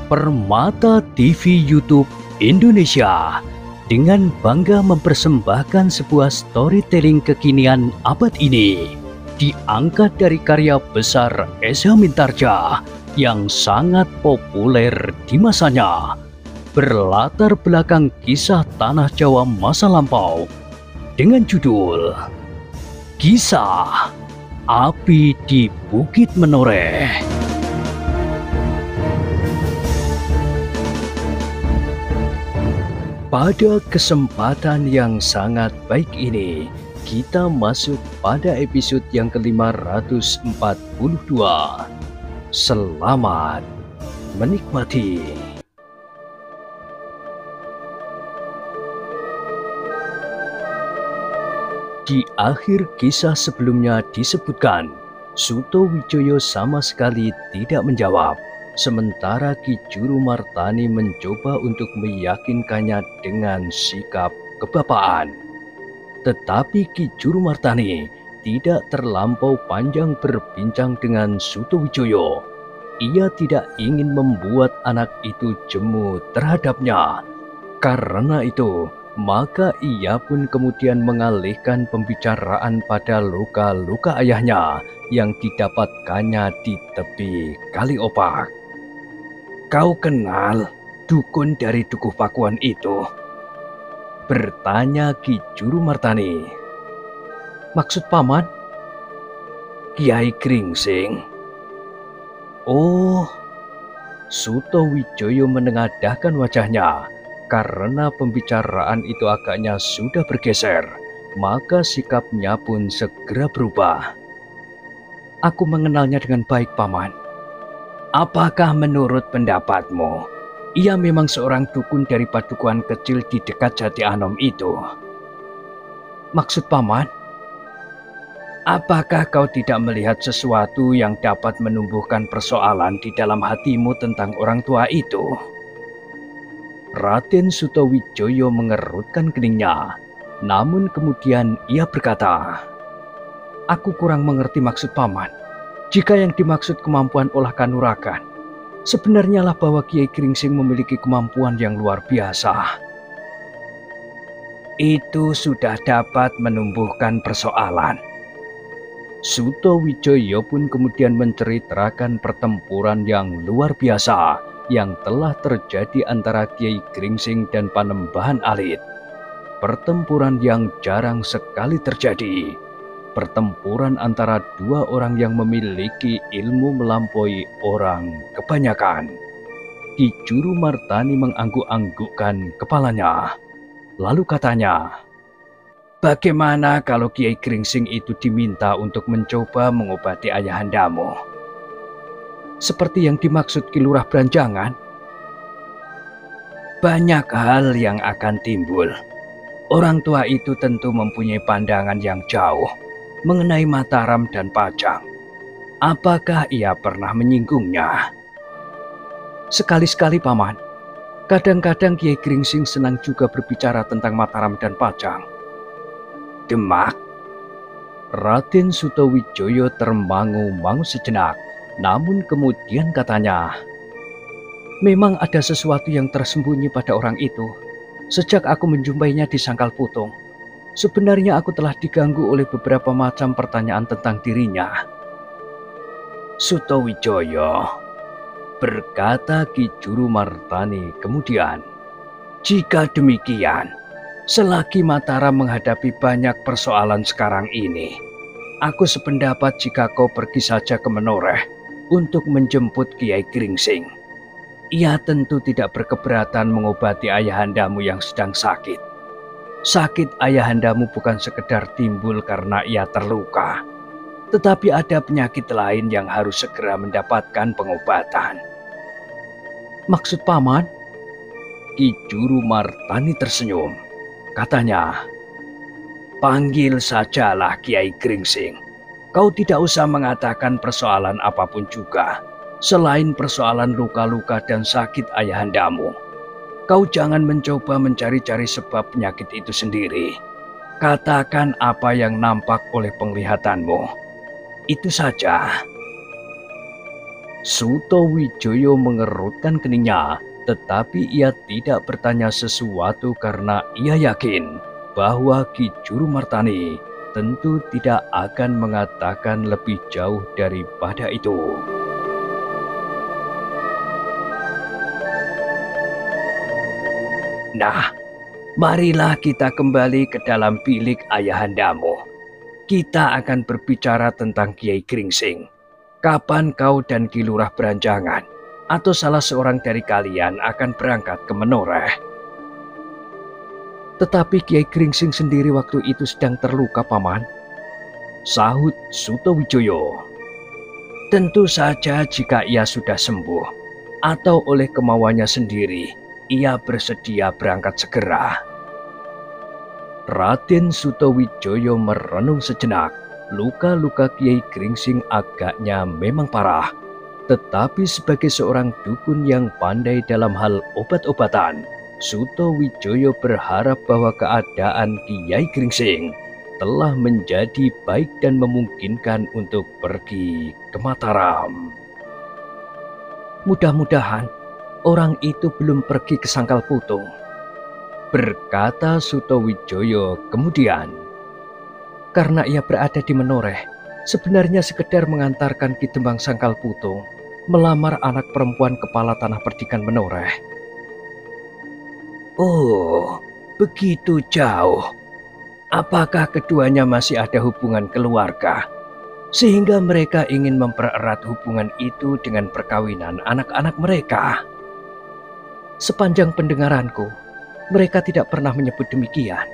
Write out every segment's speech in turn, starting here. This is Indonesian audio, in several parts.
Permata TV YouTube Indonesia dengan bangga mempersembahkan sebuah storytelling kekinian abad ini, diangkat dari karya besar Esa Mintarja yang sangat populer di masanya, berlatar belakang kisah tanah Jawa masa lampau dengan judul Kisah Api di Bukit Menoreh. Pada kesempatan yang sangat baik ini, kita masuk pada episode yang ke-542. Selamat menikmati. Di akhir kisah sebelumnya disebutkan, Suto Wijoyo sama sekali tidak menjawab. Sementara Ki Juru Martani mencoba untuk meyakinkannya dengan sikap kebapaan. Tetapi Ki Juru Martani tidak terlampau panjang berbincang dengan Suto Wijoyo. Ia tidak ingin membuat anak itu jemu terhadapnya. Karena itu, maka ia pun kemudian mengalihkan pembicaraan pada luka-luka ayahnya yang didapatkannya di tepi Kali Opak. "Kau kenal dukun dari Dukuh Pakuan itu?" bertanya Ki Juru Martani. "Maksud paman?" "Kiai Gringsing." "Oh." Suto Wijoyo menengadahkan wajahnya. Karena pembicaraan itu agaknya sudah bergeser, maka sikapnya pun segera berubah. "Aku mengenalnya dengan baik, paman." "Apakah menurut pendapatmu, ia memang seorang dukun dari padukuhan kecil di dekat Jati Anom itu?" "Maksud paman?" "Apakah kau tidak melihat sesuatu yang dapat menumbuhkan persoalan di dalam hatimu tentang orang tua itu?" Raden Suto Wijoyo mengerutkan keningnya, namun kemudian ia berkata, "Aku kurang mengerti maksud paman. Jika yang dimaksud kemampuan olah kanuragan, sebenarnya lah bahwa Kiai Gringsing memiliki kemampuan yang luar biasa. Itu sudah dapat menumbuhkan persoalan." Suto Wijoyo pun kemudian menceritakan pertempuran yang luar biasa yang telah terjadi antara Kiai Gringsing dan Panembahan Alit. Pertempuran yang jarang sekali terjadi. Pertempuran antara dua orang yang memiliki ilmu melampaui orang kebanyakan. Ki Juru Martani mengangguk-anggukkan kepalanya. Lalu katanya, "Bagaimana kalau Kiai Gringsing itu diminta untuk mencoba mengobati ayahandamu? Seperti yang dimaksud Ki Lurah Branjangan?" "Banyak hal yang akan timbul. Orang tua itu tentu mempunyai pandangan yang jauh mengenai Mataram dan Pajang. Apakah ia pernah menyinggungnya?" "Sekali-sekali, paman. Kadang-kadang Kiai Gringsing senang juga berbicara tentang Mataram dan Pajang." "Demak?" Raden Suto Wijoyo termangu-mangu sejenak, namun kemudian katanya, "Memang ada sesuatu yang tersembunyi pada orang itu. Sejak aku menjumpainya di Sangkal Putung, sebenarnya aku telah diganggu oleh beberapa macam pertanyaan tentang dirinya." "Suto Wijoyo," berkata Ki Juru Martani kemudian, "jika demikian, selagi Mataram menghadapi banyak persoalan sekarang ini, aku sependapat jika kau pergi saja ke Menoreh untuk menjemput Kiai Gringsing. Ia tentu tidak berkeberatan mengobati ayahandamu yang sedang sakit. Sakit ayahandamu bukan sekedar timbul karena ia terluka, tetapi ada penyakit lain yang harus segera mendapatkan pengobatan." "Maksud paman?" Ki Juru Martani tersenyum. Katanya, "Panggil sajalah Kiai Gringsing. Kau tidak usah mengatakan persoalan apapun juga, selain persoalan luka-luka dan sakit ayahandamu. Kau jangan mencoba mencari-cari sebab penyakit itu sendiri. Katakan apa yang nampak oleh penglihatanmu. Itu saja." Sutowijoyo mengerutkan keningnya, tetapi ia tidak bertanya sesuatu karena ia yakin bahwa Ki Juru Martani tentu tidak akan mengatakan lebih jauh daripada itu. Nah, marilah kita kembali ke dalam bilik ayahandamu. Kita akan berbicara tentang Kiai Gringsing. Kapan kau dan Ki Lurah Beranjangan atau salah seorang dari kalian akan berangkat ke Menoreh? Tetapi Kiai Gringsing sendiri waktu itu sedang terluka, Paman, sahut Sutowijoyo. Tentu saja jika ia sudah sembuh atau oleh kemauannya sendiri, ia bersedia berangkat segera. Raden Sutowijoyo merenung sejenak. Luka-luka Kiai Gringsing agaknya memang parah. Tetapi sebagai seorang dukun yang pandai dalam hal obat-obatan, Sutowijoyo berharap bahwa keadaan Kiai Gringsing telah menjadi baik dan memungkinkan untuk pergi ke Mataram. Mudah-mudahan orang itu belum pergi ke Sangkal Putung, berkata Sutowijoyo kemudian. Karena ia berada di Menoreh, sebenarnya sekedar mengantarkan Ki Demang Sangkal Putung melamar anak perempuan kepala tanah perdikan Menoreh. Oh, begitu jauh. Apakah keduanya masih ada hubungan keluarga, sehingga mereka ingin mempererat hubungan itu dengan perkawinan anak-anak mereka? Sepanjang pendengaranku, mereka tidak pernah menyebut demikian.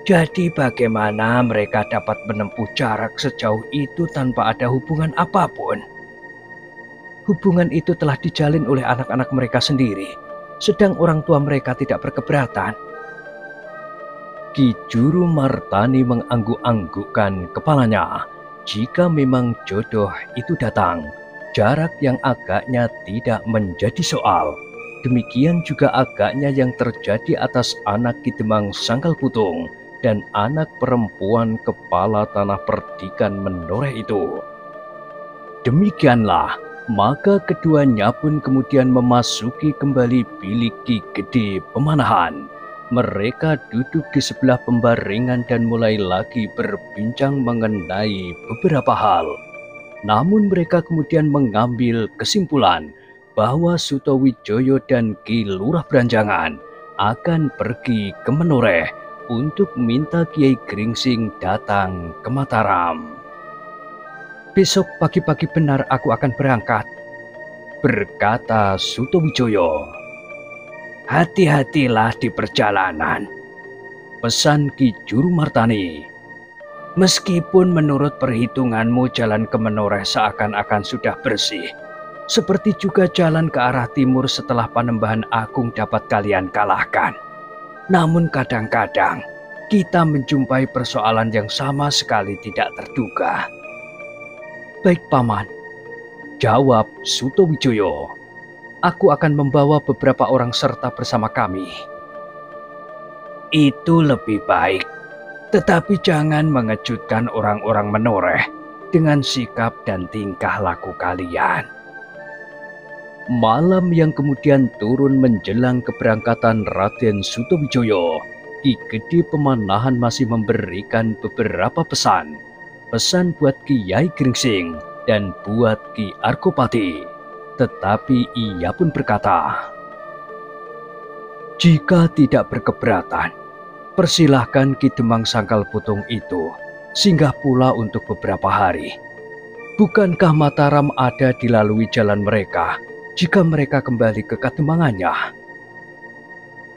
Jadi bagaimana mereka dapat menempuh jarak sejauh itu tanpa ada hubungan apapun? Hubungan itu telah dijalin oleh anak-anak mereka sendiri, sedang orang tua mereka tidak berkeberatan. Ki Juru Martani mengangguk-anggukkan kepalanya. Jika memang jodoh itu datang, jarak yang agaknya tidak menjadi soal. Demikian juga agaknya yang terjadi atas anak Ki Demang Sangkal Putung dan anak perempuan kepala tanah perdikan Menoreh itu. Demikianlah, maka keduanya pun kemudian memasuki kembali bilik Ki Gede Pemanahan. Mereka duduk di sebelah pembaringan dan mulai lagi berbincang mengenai beberapa hal. Namun mereka kemudian mengambil kesimpulan bahwa Sutowijoyo dan Ki Lurah Beranjangan akan pergi ke Menoreh untuk minta Kiai Gringsing datang ke Mataram. Besok pagi-pagi benar aku akan berangkat, berkata Sutowijoyo. Hati-hatilah di perjalanan, pesan Ki Juru Martani. Meskipun menurut perhitunganmu jalan ke Menoreh seakan-akan sudah bersih, seperti juga jalan ke arah timur setelah Panembahan Agung dapat kalian kalahkan. Namun kadang-kadang kita menjumpai persoalan yang sama sekali tidak terduga. Baik Paman, jawab Sutowijoyo. Aku akan membawa beberapa orang serta bersama kami. Itu lebih baik, tetapi jangan mengejutkan orang-orang Menoreh dengan sikap dan tingkah laku kalian. Malam yang kemudian turun menjelang keberangkatan Raden Sutowijoyo, Ki Gede Pemanahan masih memberikan beberapa pesan. Pesan buat Kiai Gringsing dan buat Ki Arkopati. Tetapi ia pun berkata, jika tidak berkeberatan, persilahkan Ki Demang Sangkal Putung itu singgah pula untuk beberapa hari. Bukankah Mataram ada dilalui jalan mereka jika mereka kembali ke Kademangannya?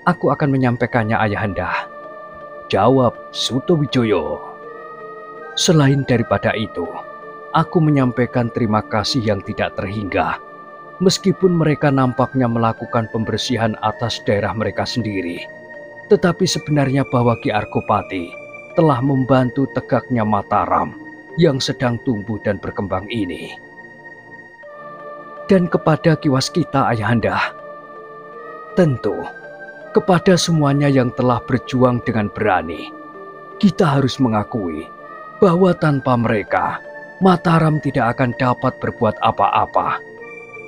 Aku akan menyampaikannya ayahanda, jawab Sutowijoyo. Selain daripada itu, aku menyampaikan terima kasih yang tidak terhingga. Meskipun mereka nampaknya melakukan pembersihan atas daerah mereka sendiri, tetapi sebenarnya bahwa Ki Arkopati telah membantu tegaknya Mataram yang sedang tumbuh dan berkembang ini. Dan kepada Ki Waskita ayahanda, tentu kepada semuanya yang telah berjuang dengan berani, kita harus mengakui bahwa tanpa mereka, Mataram tidak akan dapat berbuat apa-apa.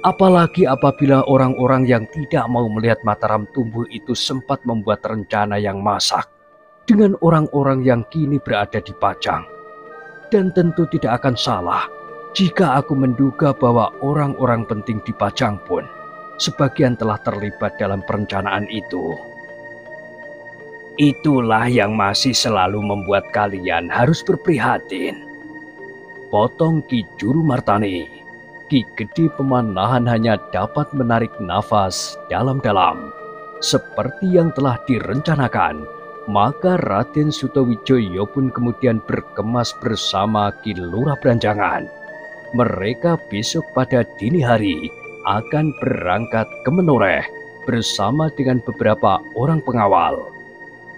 Apalagi apabila orang-orang yang tidak mau melihat Mataram tumbuh itu sempat membuat rencana yang masak dengan orang-orang yang kini berada di Pajang. Dan tentu tidak akan salah jika aku menduga bahwa orang-orang penting di Pajang pun sebagian telah terlibat dalam perencanaan itu. Itulah yang masih selalu membuat kalian harus berprihatin, potong Ki Juru Martani. Ki Gede Pemanahan hanya dapat menarik nafas dalam-dalam. Seperti yang telah direncanakan, maka Raden Sutawijoyo pun kemudian berkemas bersama Ki Lurah Branjangan. Mereka besok pada dini hari akan berangkat ke Menoreh bersama dengan beberapa orang pengawal.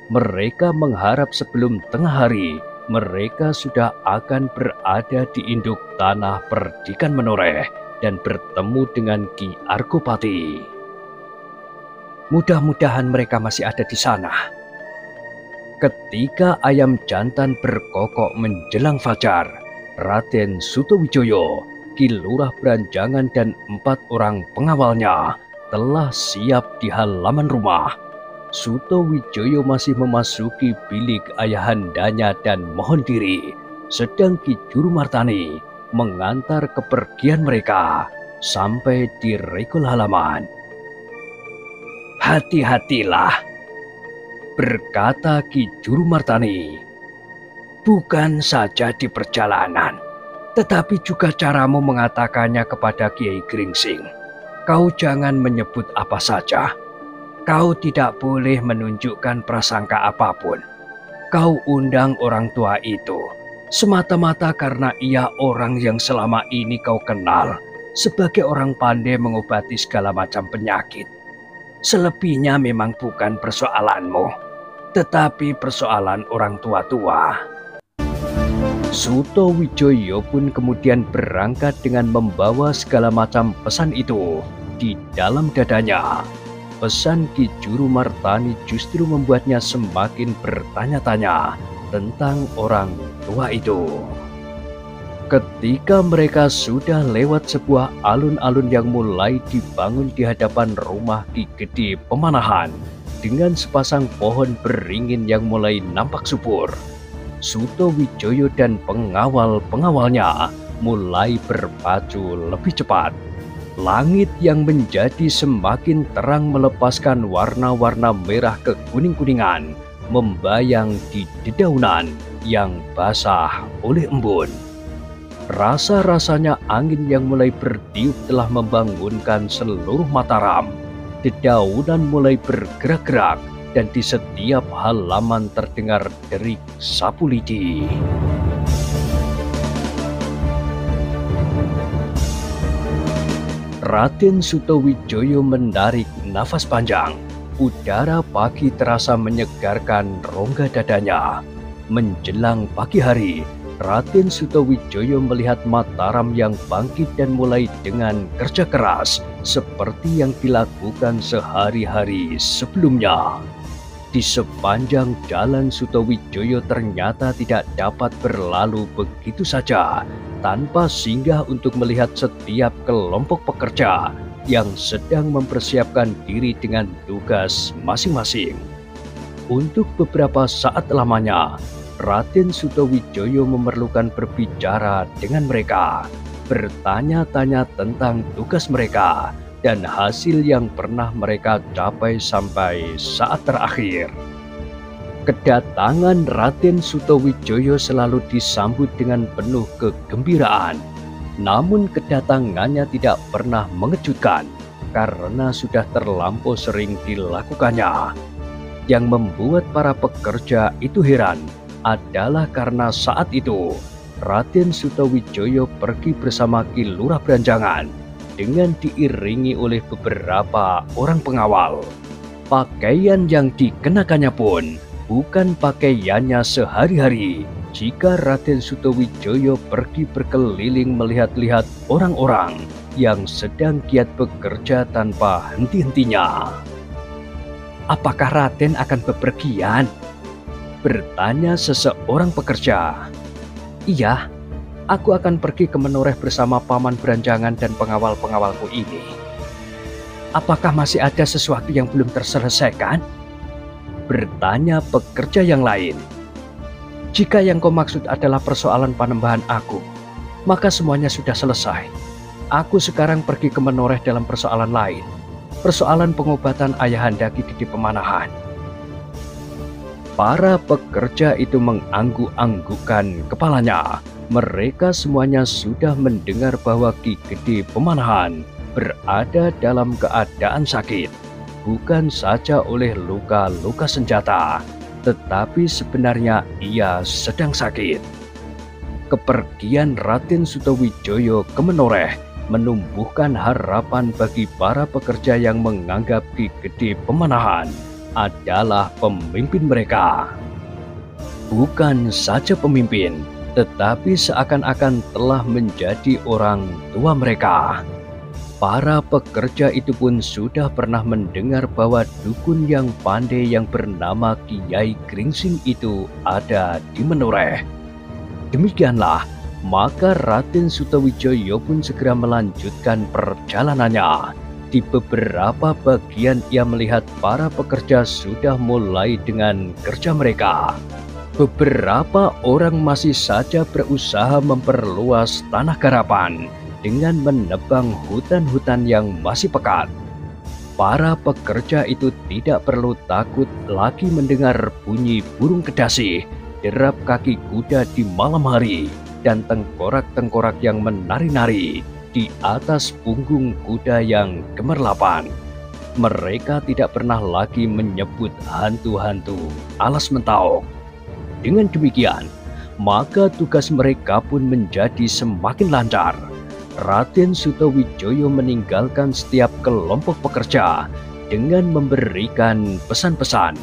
Mereka mengharap sebelum tengah hari mereka sudah akan berada di induk tanah Perdikan Menoreh dan bertemu dengan Ki Argopati. Mudah-mudahan mereka masih ada di sana. Ketika ayam jantan berkokok menjelang fajar, Raden Sutawijoyo, Ki Lurah Branjangan dan 4 orang pengawalnya telah siap di halaman rumah. Sutawijoyo masih memasuki bilik ayahandanya dan mohon diri, sedang Ki Juru Martani mengantar kepergian mereka sampai di regol halaman. "Hati-hatilah," berkata Ki Juru Martani, "bukan saja di perjalanan, tetapi juga caramu mengatakannya kepada Kiai Gringsing. Kau jangan menyebut apa saja. Kau tidak boleh menunjukkan prasangka apapun. Kau undang orang tua itu semata-mata karena ia orang yang selama ini kau kenal sebagai orang pandai mengobati segala macam penyakit. Selebihnya memang bukan persoalanmu, tetapi persoalan orang tua-tua." Sutawijoyo pun kemudian berangkat dengan membawa segala macam pesan itu di dalam dadanya. Pesan Ki Juru Martani justru membuatnya semakin bertanya-tanya tentang orang tua itu. Ketika mereka sudah lewat sebuah alun-alun yang mulai dibangun di hadapan rumah Ki Gede Pemanahan dengan sepasang pohon beringin yang mulai nampak subur, Sutawijoyo dan pengawal-pengawalnya mulai berpacu lebih cepat. Langit yang menjadi semakin terang melepaskan warna-warna merah kekuning-kuningan membayang di dedaunan yang basah oleh embun. Rasa-rasanya angin yang mulai bertiup telah membangunkan seluruh Mataram. Dedaunan mulai bergerak-gerak dan di setiap halaman terdengar derik sapu lidi. Raden Sutawijoyo menarik nafas panjang. Udara pagi terasa menyegarkan rongga dadanya. Menjelang pagi hari, Raden Sutawijoyo melihat Mataram yang bangkit dan mulai dengan kerja keras seperti yang dilakukan sehari-hari sebelumnya. Di sepanjang jalan Sutawijoyo ternyata tidak dapat berlalu begitu saja tanpa singgah untuk melihat setiap kelompok pekerja yang sedang mempersiapkan diri dengan tugas masing-masing. Untuk beberapa saat lamanya, Raden Sutawijoyo memerlukan berbicara dengan mereka, bertanya-tanya tentang tugas mereka dan hasil yang pernah mereka capai sampai saat terakhir. Kedatangan Raden Sutawijoyo selalu disambut dengan penuh kegembiraan. Namun kedatangannya tidak pernah mengejutkan karena sudah terlampau sering dilakukannya. Yang membuat para pekerja itu heran adalah karena saat itu Raden Sutawijoyo pergi bersama Ki Lurah Branjangan dengan diiringi oleh beberapa orang pengawal. Pakaian yang dikenakannya pun bukan pakaiannya sehari-hari jika Raden Sutawijoyo pergi berkeliling melihat-lihat orang-orang yang sedang giat bekerja tanpa henti-hentinya. "Apakah Raden akan bepergian?" bertanya seseorang pekerja. "Iya, Aku akan pergi ke Menoreh bersama Paman Beranjangan dan pengawal-pengawalku ini. Apakah masih ada sesuatu yang belum terselesaikan? Bertanya pekerja yang lain. Jika yang kau maksud adalah persoalan panembahan aku, maka semuanya sudah selesai. Aku sekarang pergi ke Menoreh dalam persoalan lain. Persoalan pengobatan ayahanda Ki Gede Pemanahan. Para pekerja itu mengangguk-anggukkan kepalanya. Mereka semuanya sudah mendengar bahwa Ki Gede Pemanahan berada dalam keadaan sakit. Bukan saja oleh luka-luka senjata, tetapi sebenarnya ia sedang sakit. Kepergian Raden Sutawijaya ke Menoreh menumbuhkan harapan bagi para pekerja yang menganggap Ki Gede Pemanahan adalah pemimpin mereka. Bukan saja pemimpin, tetapi seakan-akan telah menjadi orang tua mereka. Para pekerja itu pun sudah pernah mendengar bahwa dukun yang pandai yang bernama Kiai Gringsing itu ada di Menoreh. Demikianlah, maka Raden Sutawijaya pun segera melanjutkan perjalanannya. Di beberapa bagian ia melihat para pekerja sudah mulai dengan kerja mereka. Beberapa orang masih saja berusaha memperluas tanah garapan dengan menebang hutan-hutan yang masih pekat. Para pekerja itu tidak perlu takut lagi mendengar bunyi burung kedasi, derap kaki kuda di malam hari, dan tengkorak-tengkorak yang menari-nari di atas punggung kuda yang gemerlapan. Mereka tidak pernah lagi menyebut hantu-hantu alas mentawai. Dengan demikian, maka tugas mereka pun menjadi semakin lancar. Raden Sutawijaya meninggalkan setiap kelompok pekerja dengan memberikan pesan-pesan.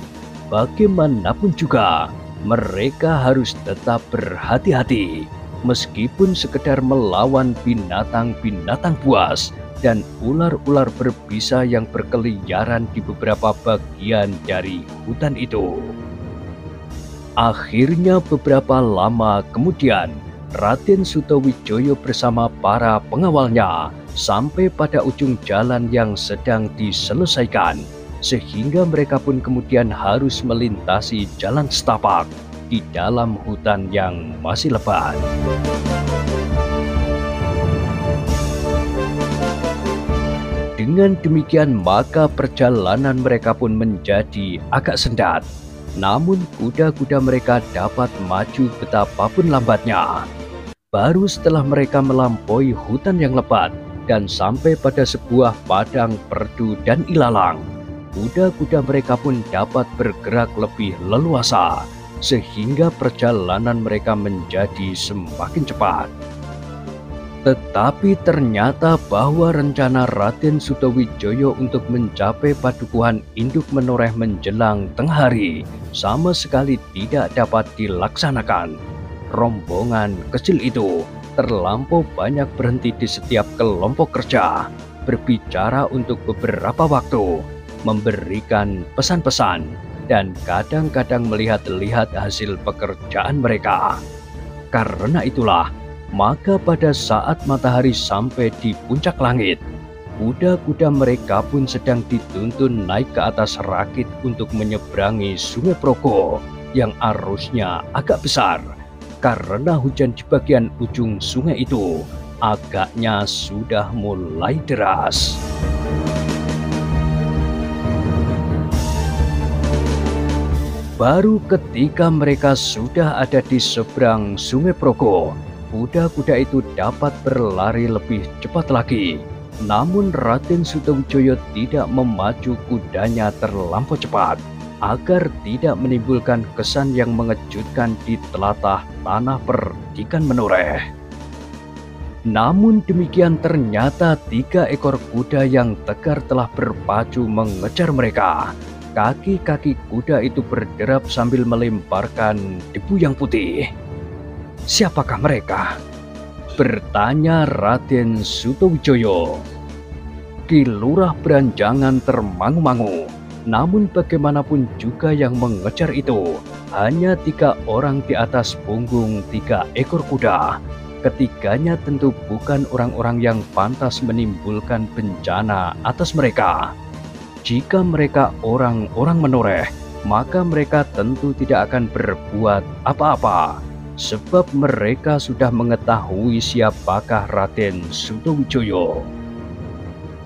Bagaimanapun juga, mereka harus tetap berhati-hati, meskipun sekedar melawan binatang-binatang buas dan ular-ular berbisa yang berkeliaran di beberapa bagian dari hutan itu. Akhirnya beberapa lama kemudian, Raden Sutawijaya bersama para pengawalnya sampai pada ujung jalan yang sedang diselesaikan, sehingga mereka pun kemudian harus melintasi jalan setapak di dalam hutan yang masih lebat. Dengan demikian maka perjalanan mereka pun menjadi agak sendat. Namun kuda-kuda mereka dapat maju betapapun lambatnya. Baru setelah mereka melampaui hutan yang lebat dan sampai pada sebuah padang perdu dan ilalang, kuda-kuda mereka pun dapat bergerak lebih leluasa, sehingga perjalanan mereka menjadi semakin cepat. Tetapi ternyata bahwa rencana Raden Sutawijaya untuk mencapai padukuhan induk Menoreh menjelang tengah hari sama sekali tidak dapat dilaksanakan. Rombongan kecil itu terlampau banyak berhenti di setiap kelompok kerja, berbicara untuk beberapa waktu, memberikan pesan-pesan, dan kadang-kadang melihat-lihat hasil pekerjaan mereka. Karena itulah, maka pada saat matahari sampai di puncak langit, kuda-kuda mereka pun sedang dituntun naik ke atas rakit untuk menyeberangi Sungai Progo yang arusnya agak besar, karena hujan di bagian ujung sungai itu agaknya sudah mulai deras. Baru ketika mereka sudah ada di seberang Sungai Progo, kuda-kuda itu dapat berlari lebih cepat lagi. Namun Raden Sutawijaya tidak memacu kudanya terlampau cepat, agar tidak menimbulkan kesan yang mengejutkan di telatah tanah perdikan Menoreh. Namun demikian ternyata 3 ekor kuda yang tegar telah berpacu mengejar mereka. Kaki-kaki kuda itu berderap sambil melemparkan debu yang putih. Siapakah mereka? Bertanya Raden Sutawijaya. Ki Lurah Beranjangan termangu-mangu. Namun bagaimanapun juga yang mengejar itu hanya 3 orang di atas punggung 3 ekor kuda. ketiganya tentu bukan orang-orang yang pantas menimbulkan bencana atas mereka. Jika mereka orang-orang menoreh, maka mereka tentu tidak akan berbuat apa-apa, sebab mereka sudah mengetahui siapakah Raden Sutawijaya.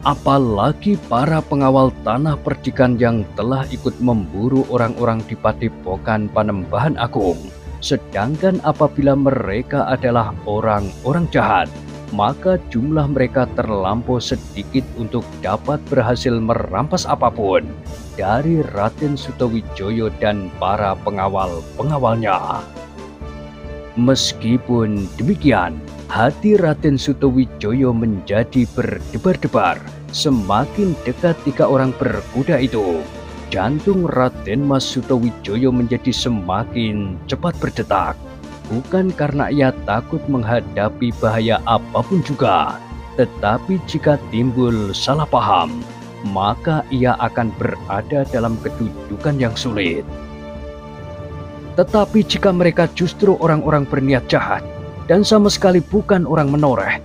Apalagi para pengawal tanah perdikan yang telah ikut memburu orang-orang di Padepokan Panembahan Agung. Sedangkan apabila mereka adalah orang-orang jahat, maka jumlah mereka terlampau sedikit untuk dapat berhasil merampas apapun dari Raden Sutawijaya dan para pengawal-pengawalnya. Meskipun demikian, hati Raden Sutawijaya menjadi berdebar-debar. Semakin dekat 3 orang berkuda itu, jantung Raden Mas Sutawijaya menjadi semakin cepat berdetak. Bukan karena ia takut menghadapi bahaya apapun juga, tetapi jika timbul salah paham, maka ia akan berada dalam kedudukan yang sulit. Tetapi jika mereka justru orang-orang berniat jahat dan sama sekali bukan orang menoreh,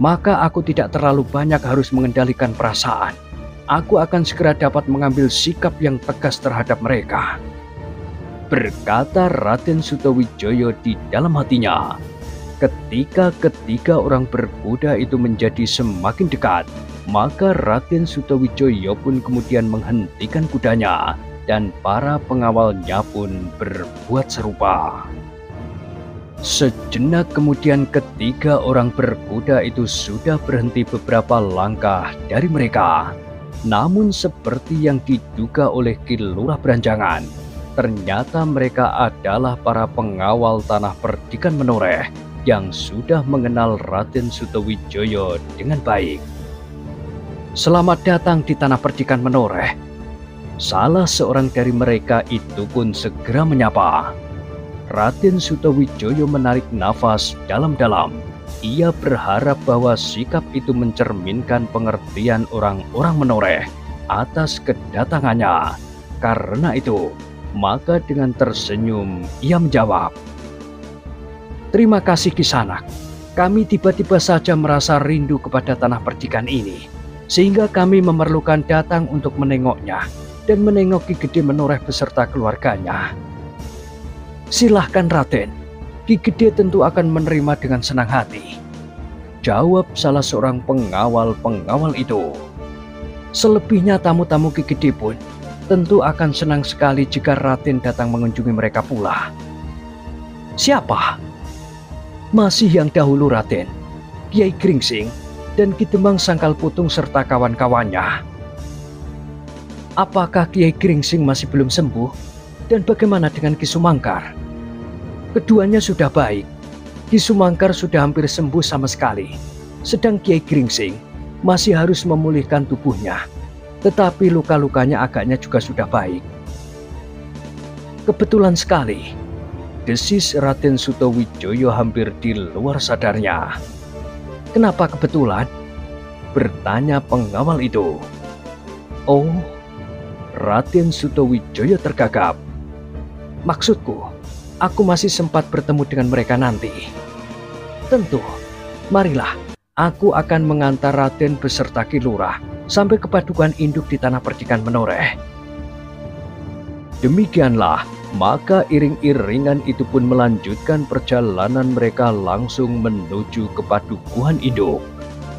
maka aku tidak terlalu banyak harus mengendalikan perasaan. Aku akan segera dapat mengambil sikap yang tegas terhadap mereka, berkata Raden Sutawijaya di dalam hatinya. Ketika ketiga orang berkuda itu menjadi semakin dekat, maka Raden Sutawijaya pun kemudian menghentikan kudanya, dan para pengawalnya pun berbuat serupa. Sejenak kemudian ketiga orang berkuda itu sudah berhenti beberapa langkah dari mereka. Namun seperti yang diduga oleh Ki Lurah Beranjangan, ternyata mereka adalah para pengawal tanah perdikan menoreh yang sudah mengenal Raden Sutawijaya dengan baik. "Selamat datang di tanah perdikan menoreh." Salah seorang dari mereka itu pun segera menyapa. Raden Sutawijaya menarik nafas dalam-dalam. Ia berharap bahwa sikap itu mencerminkan pengertian orang-orang menoreh atas kedatangannya. Karena itu, maka dengan tersenyum ia menjawab, "Terima kasih Kisanak. Kami tiba-tiba saja merasa rindu kepada tanah perdikan ini, sehingga kami memerlukan datang untuk menengoknya dan menengok Ki Gede Menoreh beserta keluarganya." "Silahkan Raden, Ki Gede tentu akan menerima dengan senang hati," jawab salah seorang pengawal-pengawal itu. "Selebihnya tamu-tamu Ki Gede pun tentu akan senang sekali jika Raden datang mengunjungi mereka pula." "Siapa?" "Masih yang dahulu Raden, Kiai Gringsing dan Ki Demang Sangkal Putung serta kawan-kawannya." "Apakah Kiai Gringsing masih belum sembuh? Dan bagaimana dengan Ki Sumangkar?" "Keduanya sudah baik. Ki Sumangkar sudah hampir sembuh sama sekali. Sedang Kiai Gringsing masih harus memulihkan tubuhnya. Tetapi luka-lukanya agaknya juga sudah baik." "Kebetulan sekali," desis Raden Sutawijaya hampir di luar sadarnya. "Kenapa kebetulan?" bertanya pengawal itu. "Oh," Raden Sutawijaya tergagap. "Maksudku, aku masih sempat bertemu dengan mereka nanti." "Tentu, marilah, aku akan mengantar Raden beserta Ki Lurah sampai ke padukan induk di tanah perdikan menoreh." Demikianlah, maka iring-iringan itu pun melanjutkan perjalanan mereka langsung menuju ke padukuhan induk.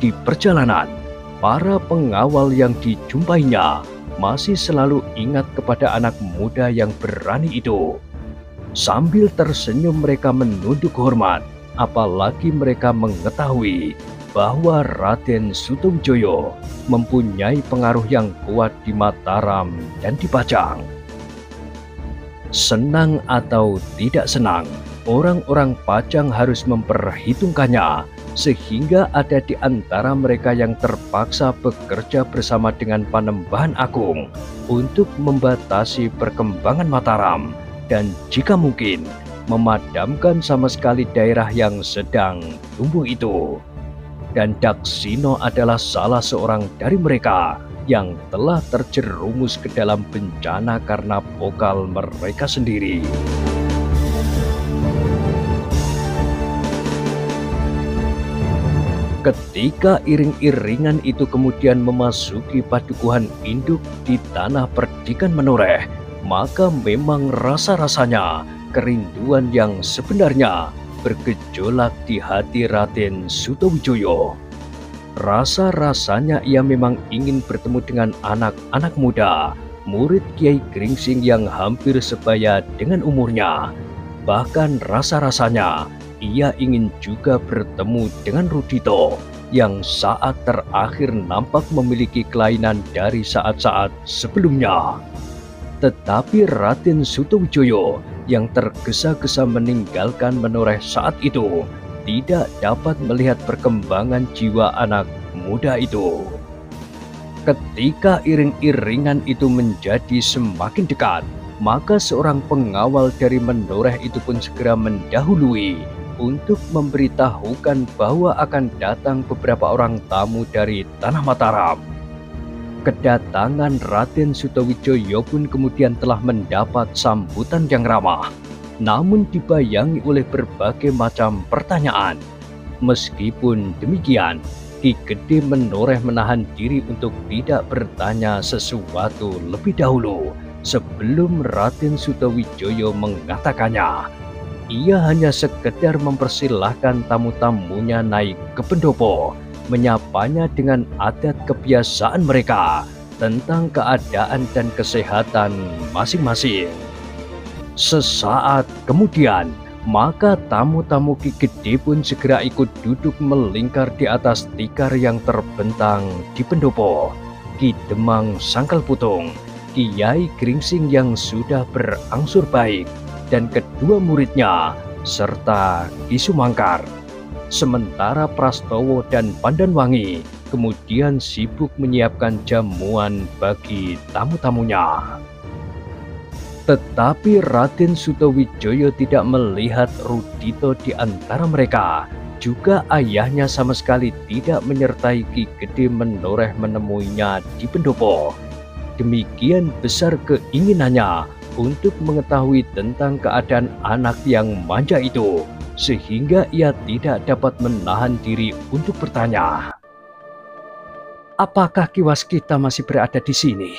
Di perjalanan, para pengawal yang dijumpainya masih selalu ingat kepada anak muda yang berani itu. Sambil tersenyum mereka menunduk hormat, apalagi mereka mengetahui bahwa Raden Sutawijaya mempunyai pengaruh yang kuat di Mataram dan di Pajang. Senang atau tidak senang, orang-orang Pajang harus memperhitungkannya, sehingga ada di antara mereka yang terpaksa bekerja bersama dengan Panembahan Agung untuk membatasi perkembangan Mataram dan jika mungkin memadamkan sama sekali daerah yang sedang tumbuh itu. Dan Daksina adalah salah seorang dari mereka yang telah terjerumus ke dalam bencana karena pokal mereka sendiri. Ketika iring-iringan itu kemudian memasuki padukuhan induk di tanah perdikan Menoreh, maka memang rasa-rasanya kerinduan yang sebenarnya bergejolak di hati Raden Sutawijaya. Rasa-rasanya ia memang ingin bertemu dengan anak-anak muda, murid Kiai Gringsing yang hampir sebaya dengan umurnya. Bahkan rasa-rasanya ia ingin juga bertemu dengan Rudito yang saat terakhir nampak memiliki kelainan dari saat-saat sebelumnya. Tetapi Raden Sutawijaya yang tergesa-gesa meninggalkan Menoreh saat itu tidak dapat melihat perkembangan jiwa anak muda itu. Ketika iring-iringan itu menjadi semakin dekat, maka seorang pengawal dari Menoreh itu pun segera mendahului untuk memberitahukan bahwa akan datang beberapa orang tamu dari Tanah Mataram. Kedatangan Raden Sutawijaya pun kemudian telah mendapat sambutan yang ramah, namun dibayangi oleh berbagai macam pertanyaan. Meskipun demikian, Ki Gede Menoreh menahan diri untuk tidak bertanya sesuatu lebih dahulu sebelum Raden Sutawijaya mengatakannya. Ia hanya sekedar mempersilahkan tamu-tamunya naik ke pendopo, menyapanya dengan adat kebiasaan mereka tentang keadaan dan kesehatan masing-masing. Sesaat kemudian, maka tamu-tamu Ki Gede pun segera ikut duduk melingkar di atas tikar yang terbentang di pendopo. Ki Demang Sangkal Putung, Kiai Gringsing yang sudah berangsur baik, dan kedua muridnya, serta Ki Sumangkar. Sementara Prastowo dan Pandanwangi kemudian sibuk menyiapkan jamuan bagi tamu-tamunya. Tetapi Raden Sutawijaya tidak melihat Rudito di antara mereka. Juga ayahnya sama sekali tidak menyertai Ki Gede Menoreh menemuinya di pendopo. Demikian besar keinginannya untuk mengetahui tentang keadaan anak yang manja itu, sehingga ia tidak dapat menahan diri untuk bertanya. "Apakah Ki Waskita masih berada di sini?"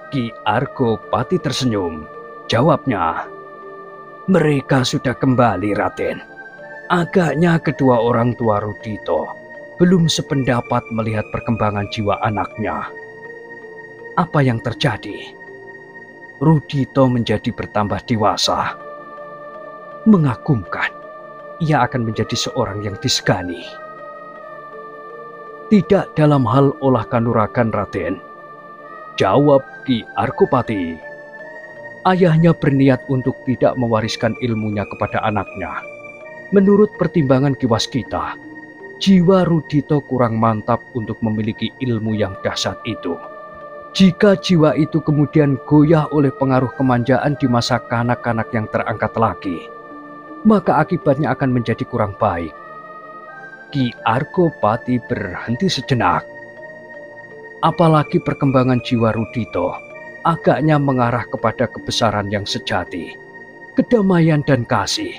Ki Argopati tersenyum. Jawabnya, "Mereka sudah kembali, Raden. Agaknya kedua orang tua Rudito belum sependapat melihat perkembangan jiwa anaknya." "Apa yang terjadi?" "Rudito menjadi bertambah dewasa. Mengagumkan, ia akan menjadi seorang yang disegani." "Tidak dalam hal olah kanuragan, Raden," jawab Ki Argopati. "Ayahnya berniat untuk tidak mewariskan ilmunya kepada anaknya. Menurut pertimbangan Ki Waskita, jiwa Rudito kurang mantap untuk memiliki ilmu yang dahsyat itu. Jika jiwa itu kemudian goyah oleh pengaruh kemanjaan di masa kanak-kanak yang terangkat lagi, maka akibatnya akan menjadi kurang baik." Ki Argopati berhenti sejenak. Apalagi perkembangan jiwa Rudito agaknya mengarah kepada kebesaran yang sejati, kedamaian dan kasih.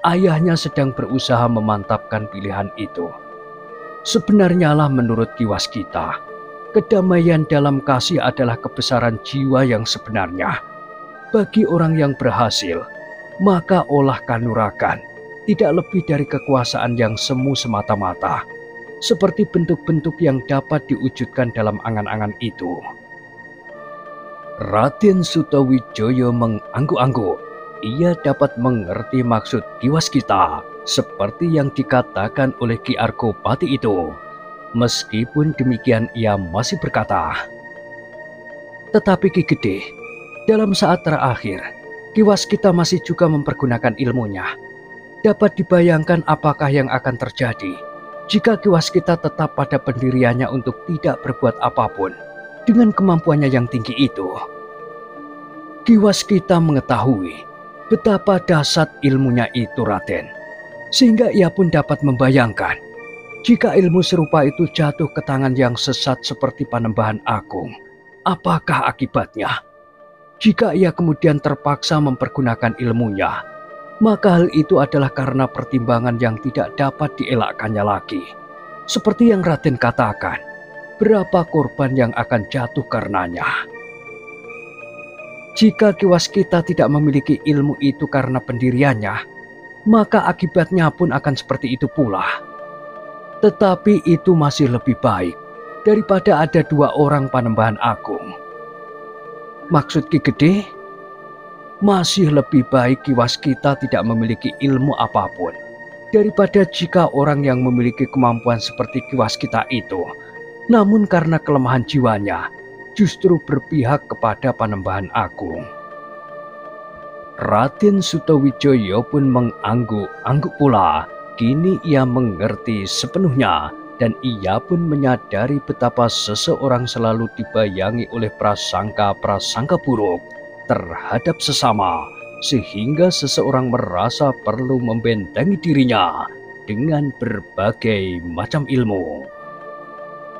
Ayahnya sedang berusaha memantapkan pilihan itu. Sebenarnya lah menurut Ki Waskita, kedamaian dalam kasih adalah kebesaran jiwa yang sebenarnya. Bagi orang yang berhasil, maka olah kanuragan tidak lebih dari kekuasaan yang semu semata-mata, seperti bentuk-bentuk yang dapat diwujudkan dalam angan-angan itu. Raden Sutawijaya mengangguk-angguk. Ia dapat mengerti maksud Ki Waskita seperti yang dikatakan oleh Ki Argopati itu. Meskipun demikian ia masih berkata, "Tetapi Ki Gede, dalam saat terakhir, Ki Waskita masih juga mempergunakan ilmunya. Dapat dibayangkan apakah yang akan terjadi jika Ki Waskita tetap pada pendiriannya untuk tidak berbuat apapun dengan kemampuannya yang tinggi itu." Ki Waskita mengetahui betapa dahsyat ilmunya itu, Raden, sehingga ia pun dapat membayangkan jika ilmu serupa itu jatuh ke tangan yang sesat seperti Panembahan Agung, apakah akibatnya? Jika ia kemudian terpaksa mempergunakan ilmunya, maka hal itu adalah karena pertimbangan yang tidak dapat dielakkannya lagi. Seperti yang Raden katakan, berapa korban yang akan jatuh karenanya. Jika Ki Waskita tidak memiliki ilmu itu karena pendiriannya, maka akibatnya pun akan seperti itu pula. Tetapi itu masih lebih baik daripada ada 2 orang Panembahan Agung. Maksud Ki Gede, masih lebih baik Ki Waskita tidak memiliki ilmu apapun daripada jika orang yang memiliki kemampuan seperti Ki Waskita itu, namun karena kelemahan jiwanya, justru berpihak kepada Panembahan Agung. Raden Sutawijaya pun mengangguk-angguk pula. Kini ia mengerti sepenuhnya dan ia pun menyadari betapa seseorang selalu dibayangi oleh prasangka-prasangka buruk terhadap sesama, sehingga seseorang merasa perlu membentengi dirinya dengan berbagai macam ilmu.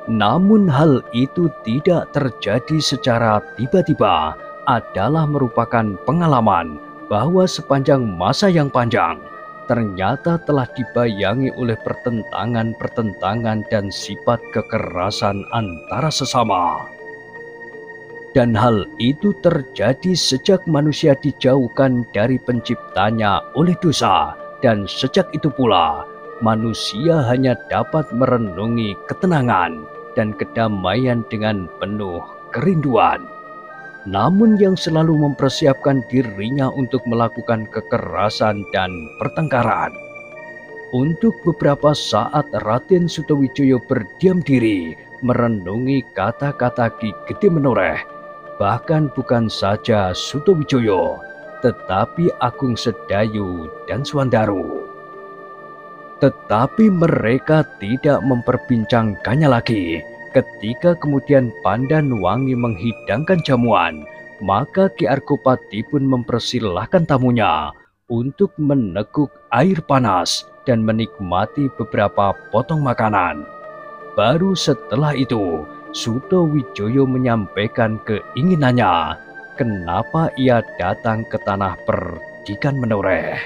Namun hal itu tidak terjadi secara tiba-tiba, adalah merupakan pengalaman bahwa sepanjang masa yang panjang ternyata telah dibayangi oleh pertentangan-pertentangan dan sifat kekerasan antara sesama. Dan hal itu terjadi sejak manusia dijauhkan dari penciptanya oleh dosa, dan sejak itu pula manusia hanya dapat merenungi ketenangan dan kedamaian dengan penuh kerinduan. Namun yang selalu mempersiapkan dirinya untuk melakukan kekerasan dan pertengkaran. Untuk beberapa saat Raden Sutawijaya berdiam diri merenungi kata-kata Ki Gede Menoreh. Bahkan bukan saja Sutawijaya, tetapi Agung Sedayu dan Swandaru. Tetapi mereka tidak memperbincangkannya lagi. Ketika kemudian Pandanwangi menghidangkan jamuan, maka Ki Argopati pun mempersilahkan tamunya untuk meneguk air panas dan menikmati beberapa potong makanan. Baru setelah itu, Sutawijaya menyampaikan keinginannya, kenapa ia datang ke tanah perdikan Menoreh.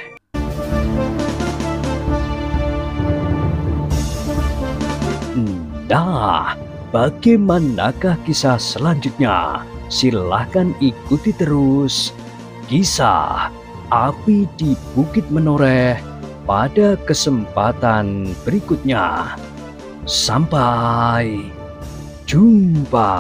Nah, bagaimanakah kisah selanjutnya? Silahkan ikuti terus kisah Api di Bukit Menoreh pada kesempatan berikutnya. Sampai jumpa.